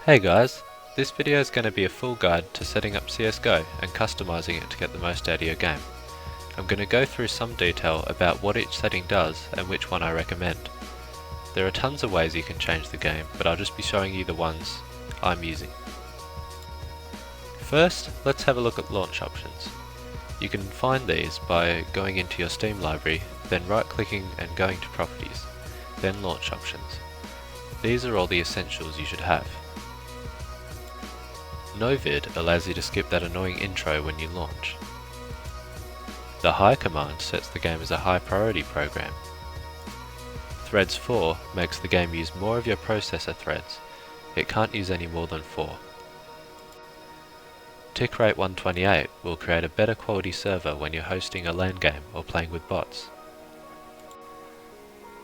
Hey guys, this video is going to be a full guide to setting up CSGO and customizing it to get the most out of your game. I'm going to go through some detail about what each setting does and which one I recommend. There are tons of ways you can change the game, but I'll just be showing you the ones I'm using. First, let's have a look at launch options. You can find these by going into your Steam library, then right-clicking and going to Properties, then Launch Options. These are all the essentials you should have. NoVid allows you to skip that annoying intro when you launch. The High command sets the game as a high priority program. Threads 4 makes the game use more of your processor threads. It can't use any more than 4. Tick rate 128 will create a better quality server when you're hosting a LAN game or playing with bots.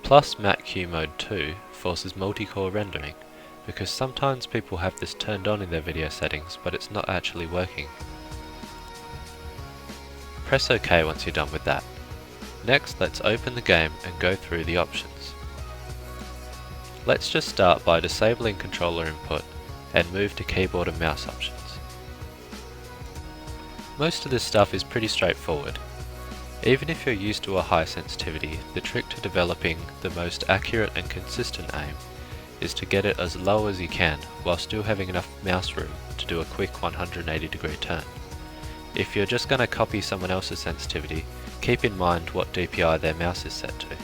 Plus MATQ mode 2 forces multi-core rendering, because sometimes people have this turned on in their video settings but it's not actually working. Press OK once you're done with that. Next, let's open the game and go through the options. Let's just start by disabling controller input and move to keyboard and mouse options. Most of this stuff is pretty straightforward. Even if you're used to a high sensitivity, the trick to developing the most accurate and consistent aim is to get it as low as you can while still having enough mouse room to do a quick 180-degree turn. If you're just going to copy someone else's sensitivity, keep in mind what DPI their mouse is set to.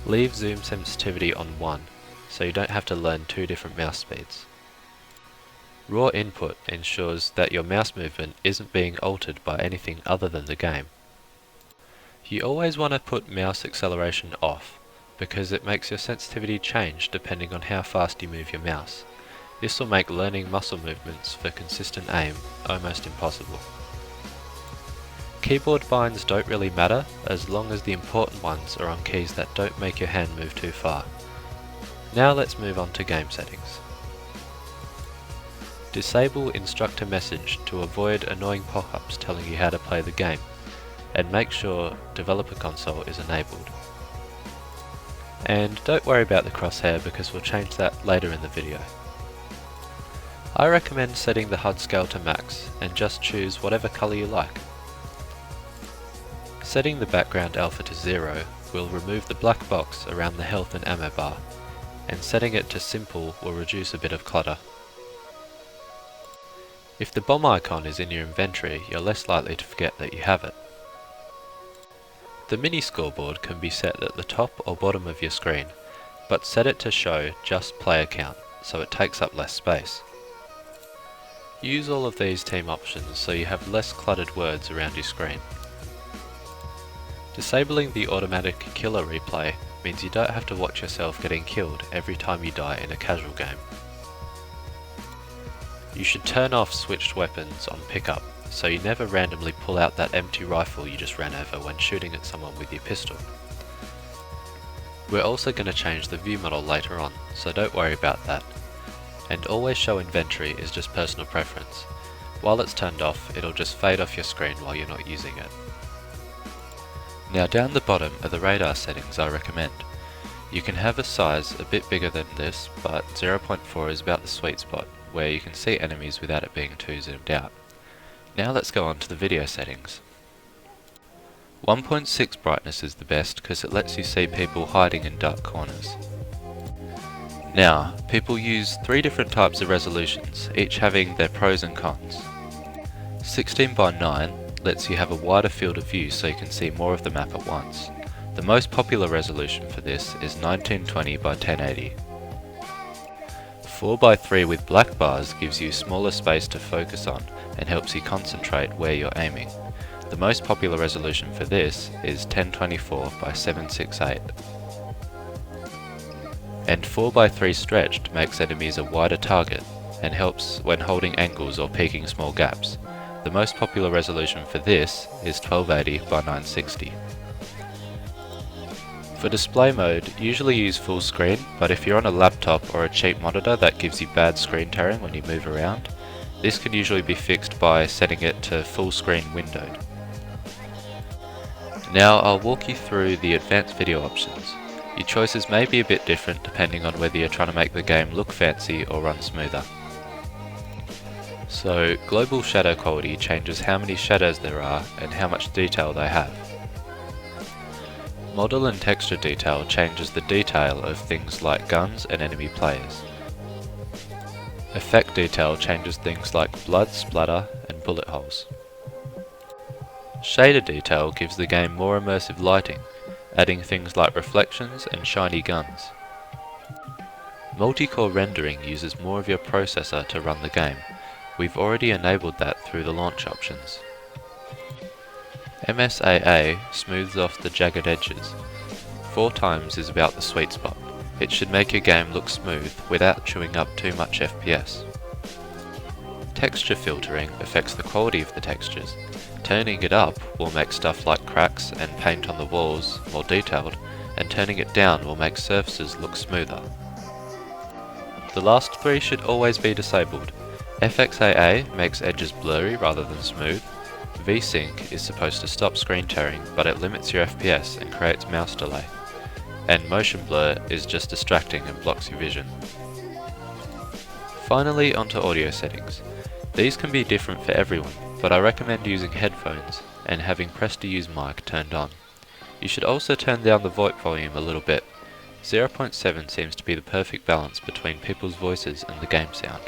Leave zoom sensitivity on 1, so you don't have to learn two different mouse speeds. Raw input ensures that your mouse movement isn't being altered by anything other than the game. You always want to put mouse acceleration off, because it makes your sensitivity change depending on how fast you move your mouse. This will make learning muscle movements for consistent aim almost impossible. Keyboard binds don't really matter as long as the important ones are on keys that don't make your hand move too far. Now let's move on to game settings. Disable instructor message to avoid annoying pop-ups telling you how to play the game, and make sure developer console is enabled. And don't worry about the crosshair because we'll change that later in the video. I recommend setting the HUD scale to max and just choose whatever colour you like. Setting the background alpha to 0 will remove the black box around the health and ammo bar, and setting it to simple will reduce a bit of clutter. If the bomb icon is in your inventory, you're less likely to forget that you have it. The mini scoreboard can be set at the top or bottom of your screen, but set it to show just player count, so it takes up less space. Use all of these team options so you have less cluttered words around your screen. Disabling the automatic killer replay means you don't have to watch yourself getting killed every time you die in a casual game. You should turn off switched weapons on pickup, so you never randomly pull out that empty rifle you just ran over when shooting at someone with your pistol. We're also going to change the view model later on, so don't worry about that. And always show inventory is just personal preference. While it's turned off, it'll just fade off your screen while you're not using it. Now down the bottom are the radar settings I recommend. You can have a size a bit bigger than this, but 0.4 is about the sweet spot, where you can see enemies without it being too zoomed out. Now let's go on to the video settings. 1.6 brightness is the best because it lets you see people hiding in dark corners. Now, people use 3 different types of resolutions, each having their pros and cons. 16:9 lets you have a wider field of view so you can see more of the map at once. The most popular resolution for this is 1920x1080. 4:3 with black bars gives you smaller space to focus on and helps you concentrate where you're aiming. The most popular resolution for this is 1024x768. And 4:3 stretched makes enemies a wider target and helps when holding angles or peeking small gaps. The most popular resolution for this is 1280x960. For display mode, usually use full screen, but if you're on a laptop or a cheap monitor that gives you bad screen tearing when you move around, this can usually be fixed by setting it to full screen windowed. Now I'll walk you through the advanced video options. Your choices may be a bit different depending on whether you're trying to make the game look fancy or run smoother. So, global shadow quality changes how many shadows there are and how much detail they have. Model and texture detail changes the detail of things like guns and enemy players. Effect detail changes things like blood splatter and bullet holes. Shader detail gives the game more immersive lighting, adding things like reflections and shiny guns. Multi-core rendering uses more of your processor to run the game. We've already enabled that through the launch options. MSAA smooths off the jagged edges. 4 times is about the sweet spot. It should make your game look smooth without chewing up too much FPS. Texture filtering affects the quality of the textures. Turning it up will make stuff like cracks and paint on the walls more detailed, and turning it down will make surfaces look smoother. The last 3 should always be disabled. FXAA makes edges blurry rather than smooth. VSync is supposed to stop screen tearing, but it limits your FPS and creates mouse delay. And motion blur is just distracting and blocks your vision. Finally, onto audio settings. These can be different for everyone, but I recommend using headphones and having press to use mic turned on. You should also turn down the VoIP volume a little bit. 0.7 seems to be the perfect balance between people's voices and the game sound.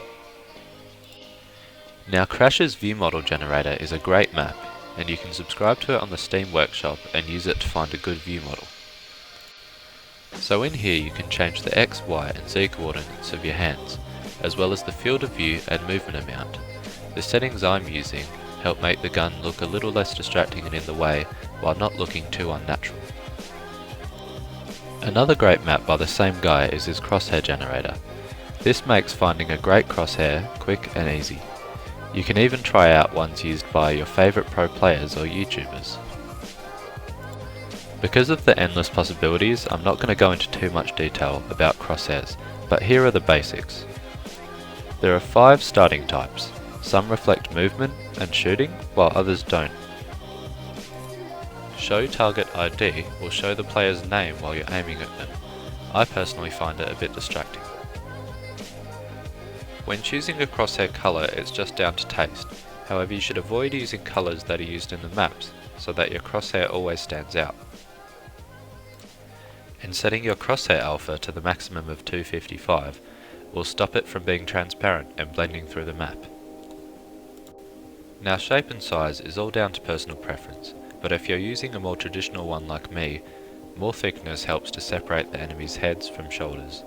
Now, Crash's View Model Generator is a great map, and you can subscribe to it on the Steam Workshop and use it to find a good view model. So in here you can change the X, Y and Z coordinates of your hands, as well as the field of view and movement amount. The settings I'm using help make the gun look a little less distracting and in the way, while not looking too unnatural. Another great map by the same guy is his Crosshair Generator. This makes finding a great crosshair quick and easy. You can even try out ones used by your favourite pro players or YouTubers. Because of the endless possibilities, I'm not going to go into too much detail about crosshairs, but here are the basics. There are 5 starting types. Some reflect movement and shooting, while others don't. Show Target ID will show the player's name while you're aiming at them. I personally find it a bit distracting. When choosing a crosshair colour, it's just down to taste. However, you should avoid using colours that are used in the maps, so that your crosshair always stands out. And setting your crosshair alpha to the maximum of 255 will stop it from being transparent and blending through the map. Now, shape and size is all down to personal preference, but if you're using a more traditional one like me, more thickness helps to separate the enemy's heads from shoulders.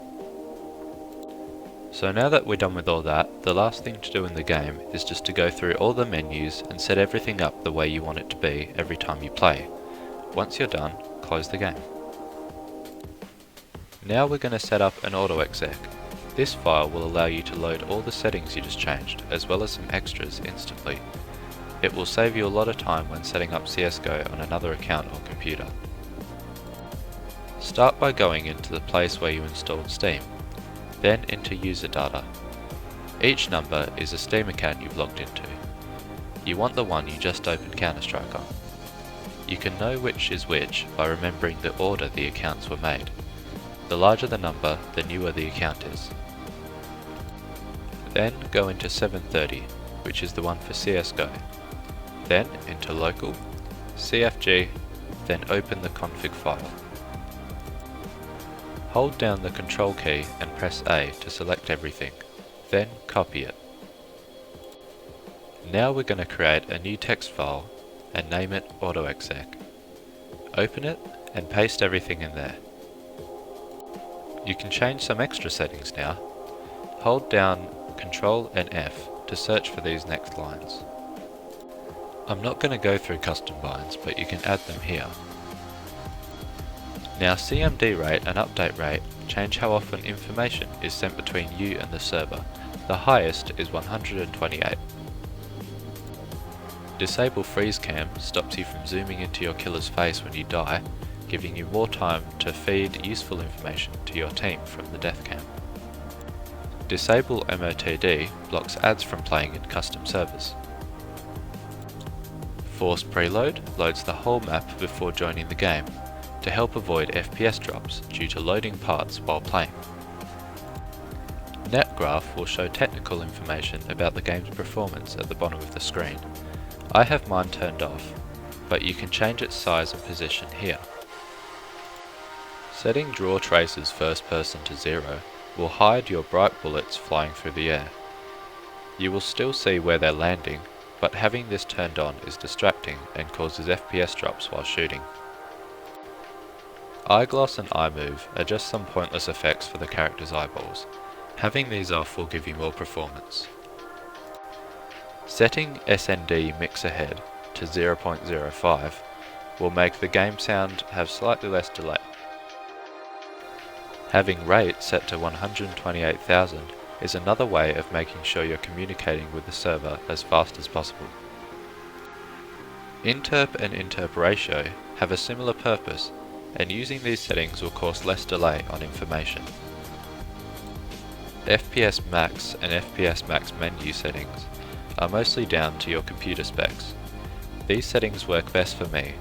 So now that we're done with all that, the last thing to do in the game is just to go through all the menus and set everything up the way you want it to be every time you play. Once you're done, close the game. Now we're going to set up an AutoExec. This file will allow you to load all the settings you just changed, as well as some extras instantly. It will save you a lot of time when setting up CSGO on another account or computer. Start by going into the place where you installed Steam, then into user data. Each number is a Steam account you've logged into. You want the one you just opened Counter-Strike on. You can know which is which by remembering the order the accounts were made. The larger the number, the newer the account is. Then go into 730, which is the one for CSGO. Then into local, CFG, then open the config file. Hold down the control key and press A to select everything, then copy it. Now we're going to create a new text file and name it AutoExec. Open it and paste everything in there. You can change some extra settings now. Hold down Ctrl and F to search for these next lines. I'm not going to go through custom binds, but you can add them here. Now CMD rate and update rate change how often information is sent between you and the server. The highest is 128. Disable freeze cam stops you from zooming into your killer's face when you die, giving you more time to feed useful information to your team from the death cam. Disable MOTD blocks ads from playing in custom servers. Force preload loads the whole map before joining the game. to help avoid FPS drops due to loading parts while playing. NetGraph will show technical information about the game's performance at the bottom of the screen. I have mine turned off, but you can change its size and position here. Setting draw traces first person to 0 will hide your bright bullets flying through the air. You will still see where they're landing, but having this turned on is distracting and causes FPS drops while shooting. Eye gloss and eye move are just some pointless effects for the character's eyeballs. Having these off will give you more performance. Setting SND mix ahead to 0.05 will make the game sound have slightly less delay. Having rate set to 128,000 is another way of making sure you're communicating with the server as fast as possible. Interp and interp ratio have a similar purpose, and using these settings will cause less delay on information. FPS max and FPS max menu settings are mostly down to your computer specs. These settings work best for me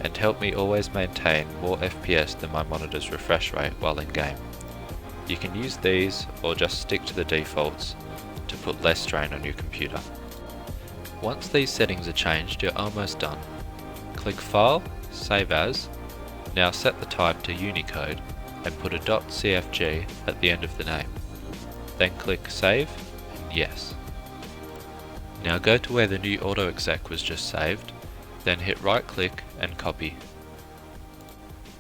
and help me always maintain more FPS than my monitor's refresh rate while in game. You can use these or just stick to the defaults to put less strain on your computer. Once these settings are changed, you're almost done. Click File, Save As. Now set the type to Unicode and put a .cfg at the end of the name. Then click Save and Yes. Now go to where the new AutoExec was just saved, then hit right click and copy.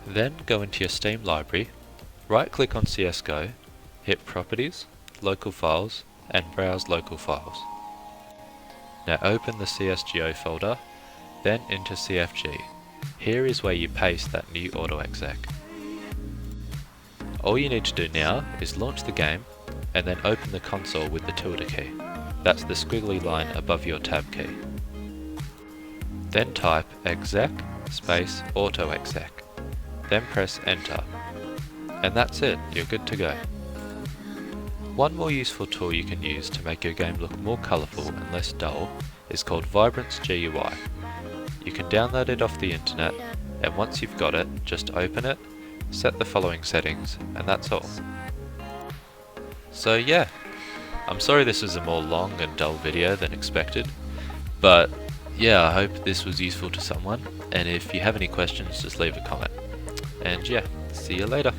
Then go into your Steam library, right click on CSGO, hit Properties, Local Files and Browse Local Files. Now open the CSGO folder, then into CFG. Here is where you paste that new AutoExec. All you need to do now is launch the game and then open the console with the tilde key. That's the squiggly line above your tab key. Then type exec space AutoExec. Then press enter. And that's it, you're good to go. One more useful tool you can use to make your game look more colourful and less dull is called Vibrance GUI. You can download it off the internet, and once you've got it, just open it, set the following settings, and that's all. So yeah, I'm sorry this was a more long and dull video than expected, but yeah, I hope this was useful to someone, and if you have any questions, just leave a comment. And yeah, see you later.